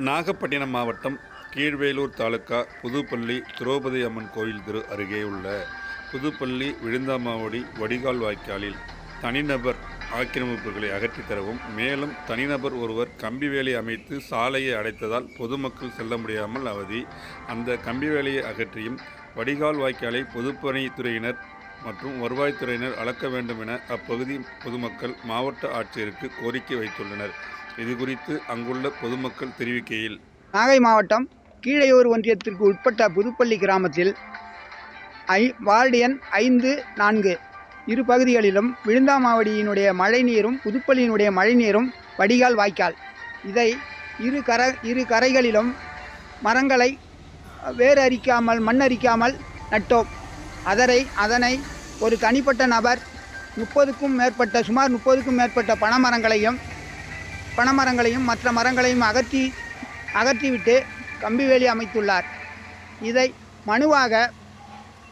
நாகப்பட்டினம் மாவட்டம் கீழ்வேலூர் தாலுகா புதுப்பள்ளி திரௌபதி அம்மன் கோயில் தெரு அருகே உள்ள புதுப்பள்ளி விழுந்தாமாவடி வடிகால் வாய்க்காலில் தனிநபர் ஆக்கிரமிப்புகளை அகற்றித் தரவும், மேலும் தனிநபர் ஒருவர் கம்பி வேலி அமைத்து சாலையை அடைத்ததால் பொதுமக்கள் செல்ல முடியாமல் அவதி. அந்த கம்பி வேலியை அகற்றியும் வடிகால் வாய்க்காலை பொதுப்பணித்துறையினர் மற்றும் வருவாய்த்துறையினர் அளக்க வேண்டும் என அப்பகுதி பொதுமக்கள் மாவட்ட ஆட்சியருக்கு கோரிக்கை வைத்துள்ளனர். இதுகுறித்து அங்குள்ள பொதுமக்கள் தெரிவிக்கையில், நாகை மாவட்டம் கீழையூர் ஒன்றியத்திற்கு உட்பட்ட புதுப்பள்ளி கிராமத்தில் வார்டு எண் 5, 4 இரு பகுதிகளிலும் விழுந்தாமாவடியினுடைய மழைநீரும் புதுப்பள்ளியினுடைய மழைநீரும் வடிகால் வாய்க்கால். இதை இரு கரைகளிலும் மரங்களை வேறு அரிக்காமல் மண்ணரிக்காமல் நட்டோம். அதனை ஒரு தனிப்பட்ட நபர் சுமார் 30க்கும் மேற்பட்ட பனைமரங்களையும் மற்ற மரங்களையும் அகற்றிவிட்டு கம்பிவேலி அமைத்துள்ளார். இதை மனுவாக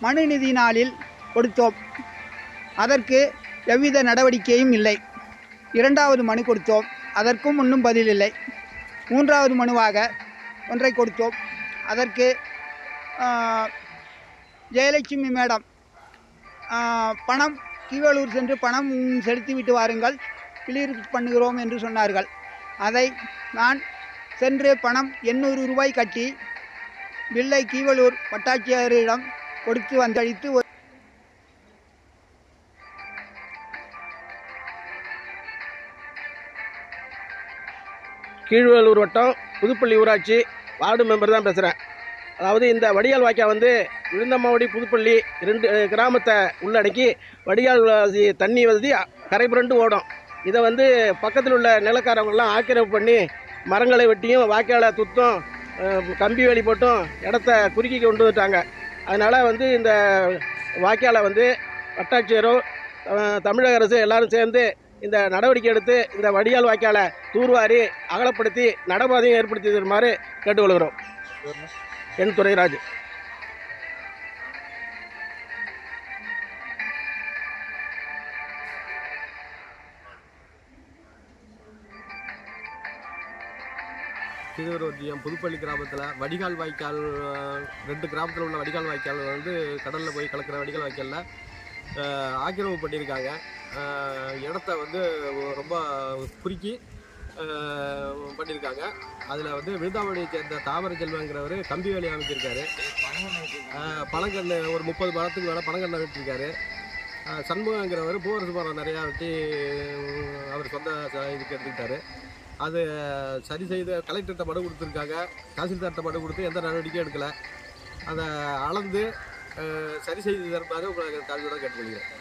மனுநீதி நாளில் கொடுத்தோம். அதற்கு எவ்வித நடவடிக்கையும் இல்லை. 2வது மனு கொடுத்தோம், அதற்கும் இன்னும் பதில் இல்லை. 3வது மனுவாக ஒன்றை கொடுத்தோம். அதற்கு ஜெயலட்சுமி மேடம் பணம் கீவலூர் சென்று பணம் செலுத்திவிட்டு வாருங்கள், கிளியர் பண்ணுகிறோம் என்று சொன்னார்கள். அதை நான் சென்று பணம் 800 ரூபாய் கட்டி பில்லை கீவலூர் வட்டாட்சியரிடம் கொடுத்து வந்தளித்து கீழ்வேலூர் வட்டம் புதுப்பள்ளி ஊராட்சி வார்டு மெம்பர் தான் பேசுகிறேன். அதாவது இந்த வடிகால் வாய்க்கால் விழுந்தமாவடி புதுப்பள்ளி 2 கிராமத்தை உள்ளடக்கி வடிகால் தண்ணி வசதி கரை புரண்டு ஓடும். இதை பக்கத்தில் உள்ள நிலக்காரவங்கெல்லாம் ஆக்கிரமிப்பு பண்ணி மரங்களை வெட்டியும் வாய்க்காலை துத்தும் கம்பி வேலி போட்டும் இடத்த குறுக்கி கொண்டு வந்துட்டாங்க. அதனால் இந்த வாய்க்காலை வட்டாட்சியரோ தமிழக அரசு எல்லாரும் சேர்ந்து இந்த நடவடிக்கை எடுத்து இந்த வடிகால் வாய்க்காலை தூர்வாரி அகலப்படுத்தி நடைபாதையும் ஏற்படுத்தி தருமாறு கேட்டுக்கொள்கிறோம். என் துரைராஜ். கீழூர் ஒன்றியம் புதுப்பள்ளி கிராமத்தில் வடிகால் வாய்க்கால் 2 கிராமத்தில் உள்ள வடிகால் வாய்க்கால் கடலில் போய் கலக்கிற வடிகால் வாய்க்காலில் ஆக்கிரமிப்பு பண்ணியிருக்காங்க. இடத்த ரொம்ப குறுக்கி பண்ணியிருக்காங்க. அதில் விழுந்தாமணியை சேர்ந்த தாமரை செல்வங்கிறவர் கம்பி வேலி அமைச்சிருக்காரு. பழங்கன்று ஒரு 30 மரத்துக்கு மேலே பழங்கன்று வெட்டியிருக்காரு. சண்முகங்கிறவர் பூவரசு மரம் நிறையா வெட்டி அவர் சொந்த இதுக்கு எடுத்துக்கிட்டாரு. அது சரி செய்து கலெக்டர்கிட்ட மனு கொடுத்துருக்காங்க. தாசில்தார்கிட்ட மனு கொடுத்து எந்த நடவடிக்கையும் எடுக்கலை. அதை அளந்து சரி செய்து தருமாறு உங்களுக்கு தாழ்வுடன் கேட்டுக்கொள்கிறேன்.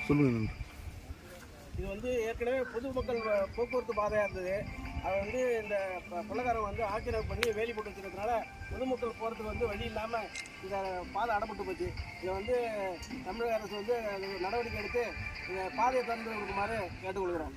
சொல்லுங்க. இது ஏற்கனவே பொதுமக்கள் போக்குவரத்து பாதையாக இருந்தது. அதை இந்த கொள்ளக்காரங்க ஆக்கிரமிப்பு பண்ணி வேலி போட்டு வச்சுருக்கிறதுனால பொதுமக்கள் போகிறதுக்கு வழி இல்லாமல் இந்த பாதை அடைப்பட்டு போச்சு. இதை தமிழக அரசு நடவடிக்கை எடுத்து இந்த பாதையை திறந்து கொடுக்குமாறு கேட்டுக்கொள்கிறோம்.